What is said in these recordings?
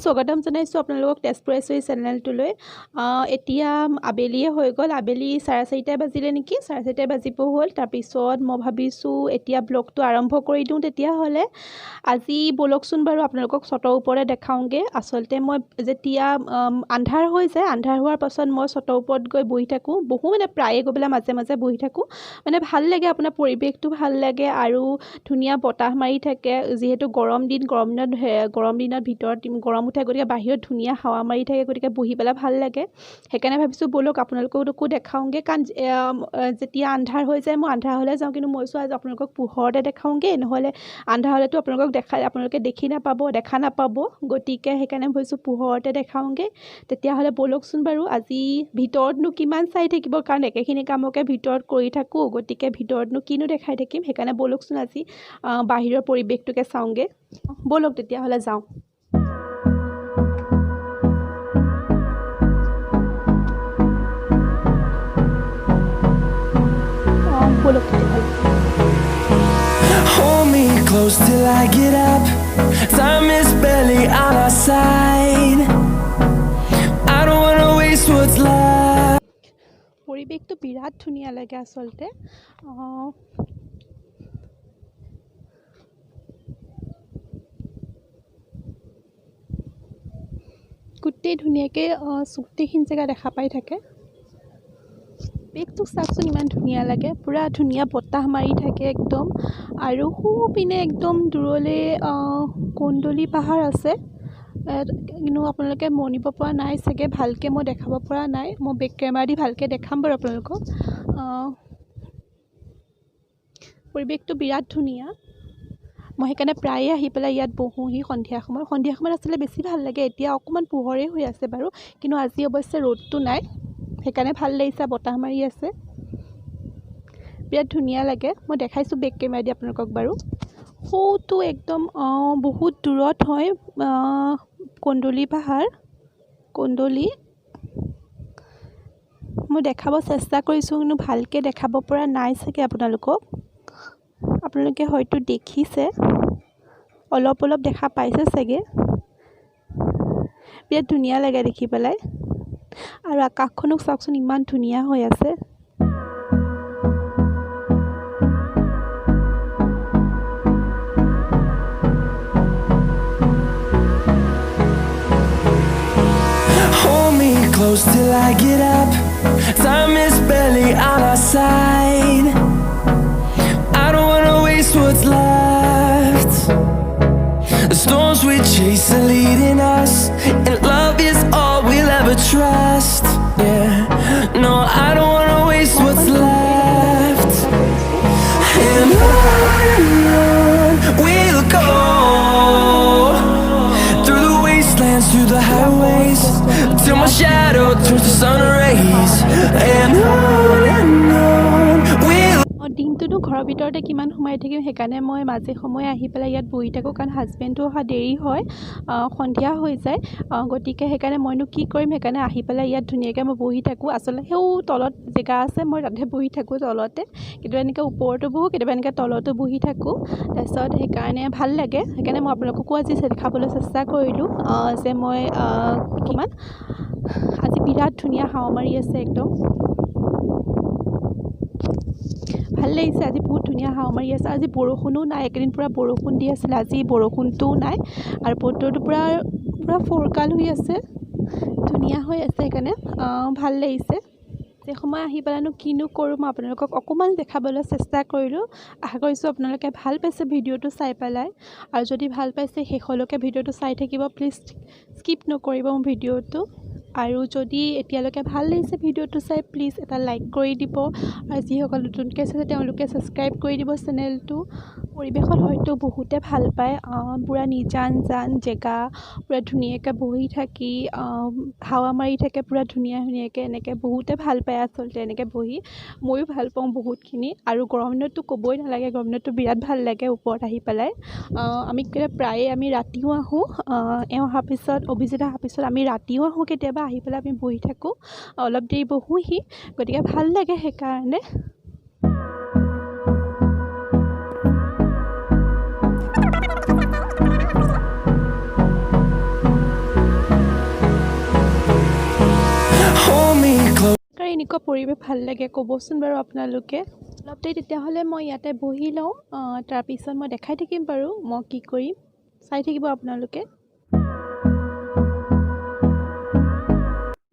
স্বাগতম জনাইছোঁ আপোনালোকক তেজপুৰ এছই চেনেলটোলৈ। এতিয়া আবেলিয়ে হৈ গ'ল, আবেলি 4:30 বাজিলে নেকি, 4:30 বাজিব হ'ল। তাৰপিছত মই ভাবিছোঁ এতিয়া ব্লগটো আৰম্ভ কৰি দিওঁ। তেতিয়াহ'লে আজি ব'লকচোন বাৰু আপোনালোকক ছটৰ ওপৰতে দেখাওঁগৈ। আচলতে মই যেতিয়া আন্ধাৰ হৈ যায়, আন্ধাৰ হোৱাৰ পাছত মই ছটৰ ওপৰত গৈ বহি থাকোঁ, মানে প্ৰায়ে গৈ পেলাই মাজে মাজে বহি থাকোঁ। মানে ভাল লাগে, আপোনাৰ পৰিৱেশটো ভাল লাগে আৰু ধুনীয়া বতাহ মাৰি থাকে। যিহেতু গৰম দিনত ভিতৰত গৰম উঠে, গতিকে বাহিৰত ধুনীয়া হাৱা মাৰি থাকে, গতিকে বহি পেলাই ভাল লাগে। সেইকাৰণে ভাবিছোঁ ব'লক আপোনালোককো দেখাওঁগৈ। কাৰণ যেতিয়া আন্ধাৰ হৈ যায় মই আন্ধাৰ হ'লে যাওঁ, কিন্তু মই আজি আপোনালোকক পোহৰতে দেখাওঁগৈ। নহ'লে আন্ধাৰ হ'লেতো আপোনালোকে দেখা নাপাব। গতিকে সেইকাৰণে ভাবিছোঁ পোহৰতে দেখাওঁগৈ। তেতিয়াহ'লে ব'লকচোন বাৰু। আজি ভিতৰতনো কিমান চাই থাকিব, কাৰণ একেখিনি কামকে ভিতৰত কৰি থাকোঁ। গতিকে ভিতৰতনো কিনো দেখাই থাকিম, সেইকাৰণে ব'লকচোন আজি বাহিৰৰ পৰিৱেশটোকে চাওঁগৈ। ব'লক তেতিয়াহ'লে যাওঁ। ব'লক তেতিয়াহ'লে। Hold me close till I get up. Time is barely on our side. I don't wanna waste what's left. পৰিৱেশটো বিৰাট ধুনীয়া লাগে আচলতে। গোটেই ধুনীয়াকৈ গোটেইখিনি জেগা দেখা পাই থাকে। পৰিৱেশটো চাওকচোন, ইমান ধুনীয়া লাগে, পূৰা ধুনীয়া বতাহ মাৰি থাকে একদম। আৰু পিনে একদম দূৰলৈ কন্দলি পাহাৰ আছে, কিন্তু আপোনালোকে মনিব পৰা নাই চাগে, ভালকৈ মই দেখাব পৰা নাই। মই বেক কেমেৰা দি ভালকৈ দেখাম বাৰু আপোনালোকক। পৰিৱেশটো বিৰাট ধুনীয়া। মই সেইকাৰণে প্ৰায়ে আহি পেলাই ইয়াত বহোঁহি সন্ধিয়া সময়ত আচলতে বেছি ভাল লাগে। এতিয়া অকণমান পোহৰেই হৈ আছে বাৰু, কিন্তু আজি অৱশ্যে ৰ'দটো নাই, সেইকাৰণে ভাল লাগিছে, বতাহ মাৰি আছে, বিৰাট ধুনীয়া লাগে। মই দেখাইছোঁ বেক কেমেৰা দি আপোনালোকক বাৰু। সৌটো একদম বহুত দূৰত হয় কন্দলি পাহাৰ। মই দেখাব চেষ্টা কৰিছোঁ, কিন্তু ভালকৈ দেখাব পৰা নাই চাগে আপোনালোকে হয়তো দেখিছে, অলপ দেখা পাইছে চাগে। বিৰাট ধুনীয়া লাগে দেখি পেলাই। আৰু আকাশখনক চাওকচোন, ইমান ধুনীয়া হৈ আছে। Hold me close till I get up. Time is barely on our side. I don't wanna waste what's left. The storms we chase are leading us, and love is all we'll ever trust. Yeah, no, I don't wanna waste what's left. And on we'll go, through the wastelands, through the highways, till my shadow turns to sun rays. And on we'll দিনটোতো ঘৰৰ ভিতৰতে কিমান সোমাই থাকিম, সেইকাৰণে মই মাজে সময়ে আহি পেলাই ইয়াত বহি থাকোঁ। কাৰণ হাজবেণ্ডটো অহা দেৰি হয়, সন্ধিয়া হৈ যায়। গতিকে সেইকাৰণে মইনো কি কৰিম, সেইকাৰণে আহি পেলাই ইয়াত ধুনীয়াকৈ মই বহি থাকোঁ। আচলতে সেই তলত জেগা আছে, মই তাতে বহি থাকোঁ তলতে। কেতিয়াবা এনেকৈ ওপৰতো বহোঁ, কেতিয়াবা এনেকৈ তলতো বহি থাকোঁ। তাৰপিছত সেইকাৰণে ভাল লাগে, সেইকাৰণে মই আপোনালোককো আজি দেখাবলৈ চেষ্টা কৰিলোঁ যে মই আজি বিৰাট ধুনীয়া হাৱা মাৰি আছে একদম। ভাল লাগিছে, আজি বহুত ধুনীয়া হাৱা মাৰি আছে। আজি বৰষুণো নাই, একেদিন পূৰা বৰষুণ দি আছিলে, আজি বৰষুণটোও নাই। আৰু বতৰটো পূৰা ফৰকাল হৈ আছে, ধুনীয়া হৈ আছে, সেইকাৰণে ভাল লাগিছে। যে সময় আহি পেলাইনো কিনো কৰোঁ, মই আপোনালোকক অকণমান দেখাবলৈ চেষ্টা কৰিলোঁ। আশা কৰিছোঁ আপোনালোকে ভাল পাইছে ভিডিঅ'টো চাই পেলাই। আৰু যদি ভাল পাইছে শেষলৈকে ভিডিঅ'টো চাই থাকিব, প্লিজ স্কিপ নকৰিব মোৰ ভিডিঅ'টো। আৰু যদি এতিয়ালৈকে ভাল লাগিছে ভিডিঅ'টো চাই, প্লিজ এটা লাইক কৰি দিব। আৰু যিসকল নতুনকৈ চাইছে তেওঁলোকে ছাবস্ক্ৰাইব কৰি দিব চেনেলটো। পৰিৱেশত হয়তো বহুতে ভাল পায়, পূৰা নিজান জেগা, পূৰা ধুনীয়াকৈ বহি থাকি হাৱা মাৰি থাকে, পূৰা ধুনীয়াকৈ এনেকৈ বহুতে ভাল পায় আচলতে এনেকৈ বহি। ময়ো ভাল পাওঁ বহুতখিনি। আৰু গৰম দিনততো ক'বই নালাগে, গৰম দিনততো বিৰাট ভাল লাগে ওপৰত আহি পেলাই। প্ৰায়ে আমি ৰাতিও আহোঁ, অভিজিত অহাৰ পিছত আমি ৰাতিও আহোঁ, কেতিয়াবা আহি পেলাই আমি বহি থাকোঁ, অলপ দেৰি বহোঁহি। গতিকে ভাল লাগে সেইকাৰণে। এনেকুৱা পৰিৱেশ ভাল লাগে ক'বচোন বাৰু আপোনালোকে। অলপ দেৰি তেতিয়াহ'লে মই ইয়াতে বহি লওঁ, তাৰপিছত মই দেখাই থাকিম বাৰু মই কি কৰিম, চাই থাকিব আপোনালোকে।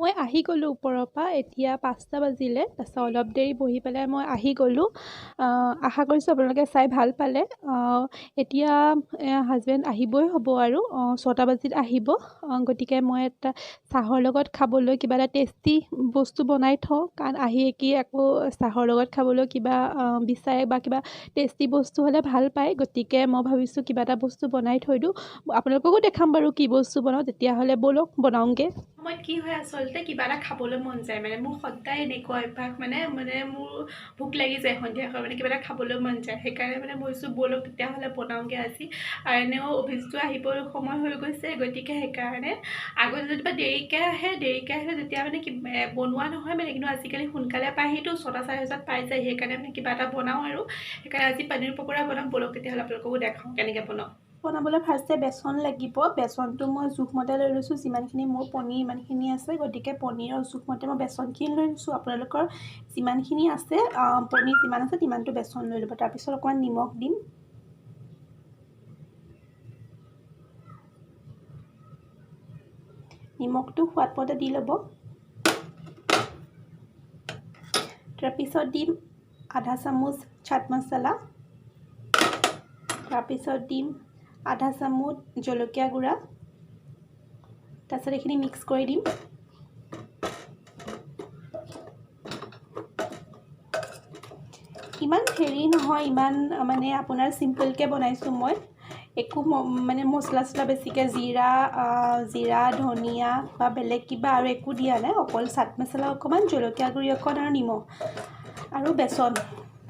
মই আহি গ'লোঁ ওপৰৰ পৰা, এতিয়া 5টা বাজিলে। তাৰপিছত অলপ দেৰি বহি পেলাই মই আহি গ'লোঁ। আশা কৰিছোঁ আপোনালোকে চাই ভাল পালে। এতিয়া হাজবেণ্ড আহিবই হ'ব আৰু 6টা বাজিত আহিব। গতিকে মই এটা চাহৰ লগত খাবলৈ কিবা এটা টেষ্টি বস্তু বনাই থওঁ, কাৰণ আহি কি আকৌ চাহৰ লগত খাবলৈ কিবা বিচাৰে বা কিবা টেষ্টি বস্তু হ'লে ভাল পায়। গতিকে মই ভাবিছোঁ কিবা এটা বস্তু বনাই থৈ দিওঁ, আপোনালোককো দেখাম বাৰু কি বস্তু বনাওঁ। তেতিয়াহ'লে ব'লক বনাওঁগৈ। মই কি হয় আচলতে কিবা এটা খাবলৈ মন যায়, মানে মোৰ সদায় এনেকুৱা অভ্যাস, মানে মোৰ ভোক লাগি যায় সন্ধিয়া হয়, মানে কিবা এটা খাবলৈ মন যায়। সেইকাৰণে মানে মই ভাবিছোঁ ব'লক তেতিয়াহ'লে বনাওঁগৈ আজি। আৰু এনেও অফিচটো আহিবৰ সময় হৈ গৈছে, গতিকে সেইকাৰণে আগতে যদি দেৰিকৈ আহিলে তেতিয়া মানে বনোৱা নহয় মানে, কিন্তু আজিকালি সোনকালে পায়হিতো, 6টা 6:30 পাই যায়। সেইকাৰণে মানে কিবা এটা বনাওঁ আৰু সেইকাৰণে আজি পনীৰ পকোৰা বনাম। ব'লক তেতিয়াহ'লে আপোনালোককো দেখাওঁ কেনেকৈ বনাওঁ। বনাবলৈ ফাৰ্ষ্টে বেচন লাগিব। বেচনটো মই জোখমতে লৈ লৈছোঁ, যিমানখিনি মোৰ পনীৰ ইমানখিনি আছে। গতিকে পনীৰৰ জোখমতে মই বেচনখিনি লৈ লৈছোঁ। আপোনালোকৰ যিমানখিনি আছে পনীৰ যিমান আছে তিমানটো বেচন লৈ ল'ব। তাৰপিছত অকণমান নিমখ দিম। নিমখটো সোৱাদমতে দি ল'ব। তাৰপিছত দিম আধা চামুচ চাট মছলা। তাৰপিছত দিম আধা চামুচ জলকীয়া গুড়া। তাৰপিছত এইখিনি মিক্স কৰি দিম। ইমান হেৰি নহয়, ইমান মানে আপোনাৰ চিম্পলকৈ বনাইছোঁ মই। একো মানে মছলা চছলা বেছিকৈ জিৰা ধনিয়া বা বেলেগ কিবা আৰু একো দিয়া নাই। অকল চাট মছলা অকণমান, জলকীয়া গুড়ি অকণ আৰু নিমখ আৰু বেচন।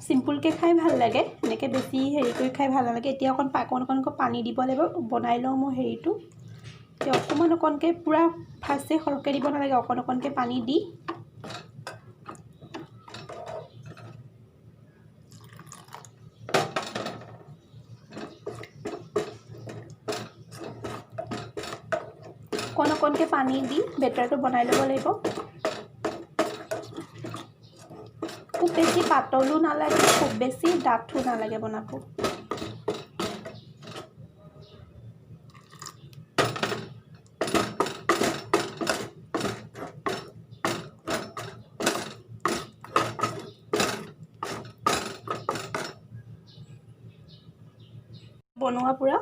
চিম্পুলকৈ খাই ভাল লাগে, এনেকৈ বেছি হেৰি কৰি খাই ভাল নালাগে। এতিয়া অকণকৈ পানী দিব লাগিব। বনাই লওঁ মই হেৰিটো। এতিয়া অকণকৈ পূৰা ফাৰ্ষ্টে সৰহকৈ দিব নালাগে, অকণকৈ পানী দি অকণকৈ পানী দি বেটাৰটো বনাই ল'ব লাগিব। খুব বেছি পাতলো নালাগে, খুব বেছি ডাঠো নালাগে বনাব। বনোৱা পূৰা।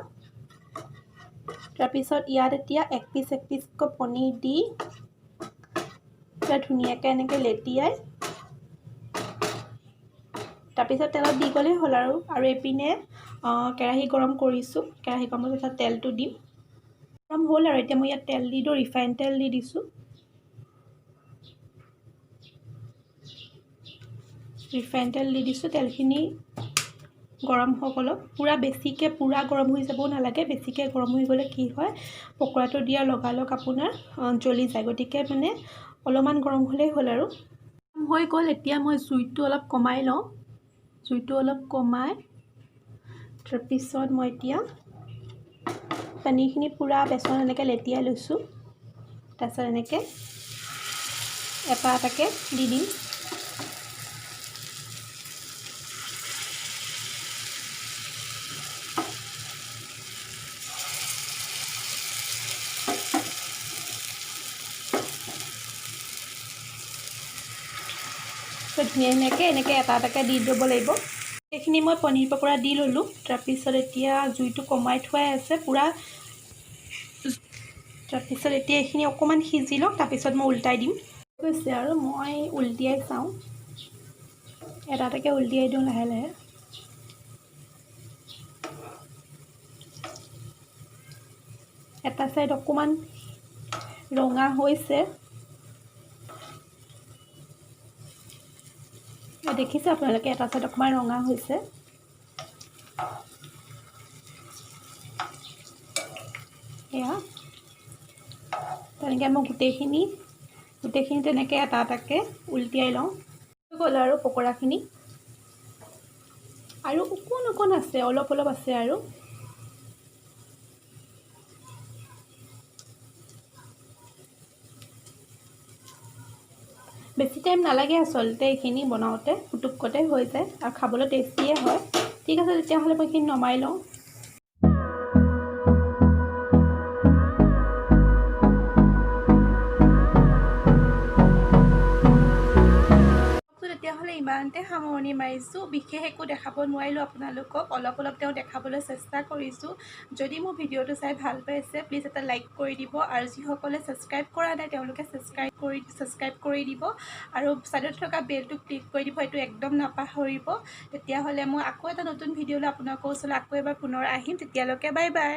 তাৰপিছত ইয়াত এতিয়া এক পিচকৈ পনীৰ দি পূৰা ধুনীয়াকৈ এনেকৈ লেটিয়াই তাৰপিছত তেলত দি গ'লেই হ'ল আৰু এইপিনে কেৰাহী গৰম কৰিছোঁ। কেৰাহী গৰম কৰি তাত তেলটো দিম। গৰম হ'ল আৰু এতিয়া মই ইয়াত তেল দি দিওঁ, ৰিফাইন তেল দি দিছোঁ। তেলখিনি গৰম হওক অলপ, পূৰা গৰম হৈ যাবও নালাগে। বেছিকৈ গৰম হৈ গ'লে কি হয়, পকোৰাটো দিয়াৰ লগালগ আপোনাৰ জ্বলি যায়। গতিকে মানে অলপমান গৰম হ'লেই হ'ল আৰু। হৈ গ'ল, এতিয়া মই জুইটো অলপ কমাই লওঁ। তাৰপিছত মই এতিয়া পনীৰখিনি পূৰা বেচন এনেকৈ লেটিয়াই লৈছোঁ। তাৰপিছত এনেকৈ এটা এটাকৈ দি দিম। ধুনীয়াকৈ এনেকৈ এটা এটাকৈ দি দিব লাগিব। এইখিনি মই পনীৰ পকোৰা দি ল'লোঁ। তাৰপিছত এতিয়া জুইটো কমাই থোৱাই আছে পূৰা। তাৰপিছত এতিয়া এইখিনি অকণমান সিজি লওক, তাৰপিছত মই উল্টাই দিম। হৈছে আৰু মই উলটিয়াই চাওঁ, এটা এটাকৈ উলটিয়াই দিওঁ লাহে লাহে। এটা চাইড অকণমান ৰঙা হৈছে, দেখিছে আপোনালোকে, এটা চাইড অকণমান ৰঙা হৈছে। এয়া তেনেকৈ মই গোটেইখিনি তেনেকৈ এটা এটাকৈ উলটিয়াই লওঁ। হৈ গ'ল আৰু পকোৰাখিনি, আৰু অকণ আছে, অলপ আছে আৰু। বেছি টাইম নালাগে আচলতে এইখিনি বনাওঁতে, পুটুকতে হৈ যায় আৰু খাবলৈ টেষ্টিয়ে হয়। ঠিক আছে তেতিয়াহ'লে মই এইখিনি নমাই লওঁ। তেতিয়াহ'লে ইমানতে সামৰণি মাৰিছোঁ। বিশেষ একো দেখাব নোৱাৰিলোঁ আপোনালোকক, অলপ তেওঁ দেখাবলৈ চেষ্টা কৰিছোঁ। যদি মোৰ ভিডিঅ'টো চাই ভাল পাইছে প্লিজ এটা লাইক কৰি দিব, আৰু যিসকলে ছাবস্ক্ৰাইব কৰা নাই তেওঁলোকে ছাবস্ক্ৰাইব কৰি দিব, আৰু ছাইডত থকা বেলটো ক্লিক কৰি দিব, এইটো একদম নাপাহৰিব। তেতিয়াহ'লে মই আকৌ এটা নতুন ভিডিঅ' লৈ আপোনালোকৰ ওচৰলৈ আকৌ এবাৰ পুনৰ আহিম। তেতিয়ালৈকে বাই বাই।